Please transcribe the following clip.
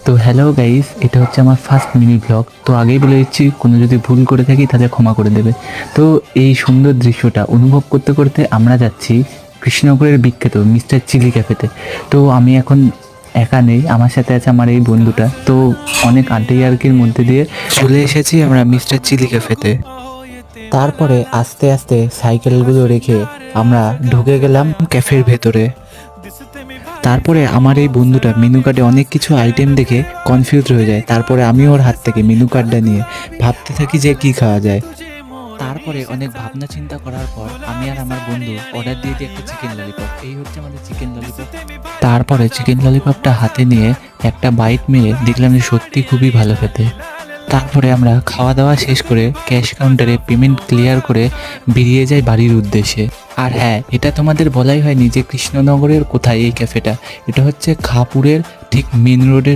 তো hello guys, এটা হচ্ছে আমার ফার্স্ট মিনি ব্লগ। তো আগেই বলে দিচ্ছি, কোনো যদি ভুল করে থাকি তাহলে ক্ষমা করে দেবে। তো এই সুন্দর দৃশ্যটা অনুভব করতে করতে আমরা যাচ্ছি কৃষ্ণনগরের বিখ্যাত মিস্টার চিলি ক্যাফেতে। তো আমি এখন একা নেই, আমার সাথে আছে আমার এই বন্ধুটা। তো অনেক আড্ডা ইয়ার্কির মধ্যে দিয়ে চলে এসেছি আমরা মিস্টার চিলি ক্যাফেতে। তারপরে আস্তে আস্তে সাইকেলগুলো রেখে আমরা ঢুকে গেলাম ক্যাফের ভেতরে। তারপরে আমার এই বন্ধুটা মেনু কার্ডে অনেক কিছু আইটেম দেখে কনফিউজ হয়ে যায়। তারপরে আমি ওর হাত থেকে মেনু কার্ডটা নিয়ে ভাবতে থাকি যে কি খাওয়া যায়। তারপরে অনেক ভাবনা চিন্তা করার পর আমি আর আমার বন্ধু অর্ডার দিয়ে দিই একটা চিকেন ললিপপ। এই হচ্ছে আমাদের চিকেন ললিপপ। তারপরে চিকেন ললিপপটা হাতে নিয়ে একটা বাইট মেরে দেখলাম যে সত্যি খুবই ভালো খেতে। তারপরে আমরা খাওয়া দাওয়া শেষ করে ক্যাশ কাউন্টারে পেমেন্ট ক্লিয়ার করে বেরিয়ে যাই বাড়ির উদ্দেশ্যে। আর হ্যাঁ, এটা তোমাদের বলাই হয়নি যে কৃষ্ণনগরের কোথায় এই ক্যাফেটা। এটা হচ্ছে খাপুরের ঠিক মেন রোডের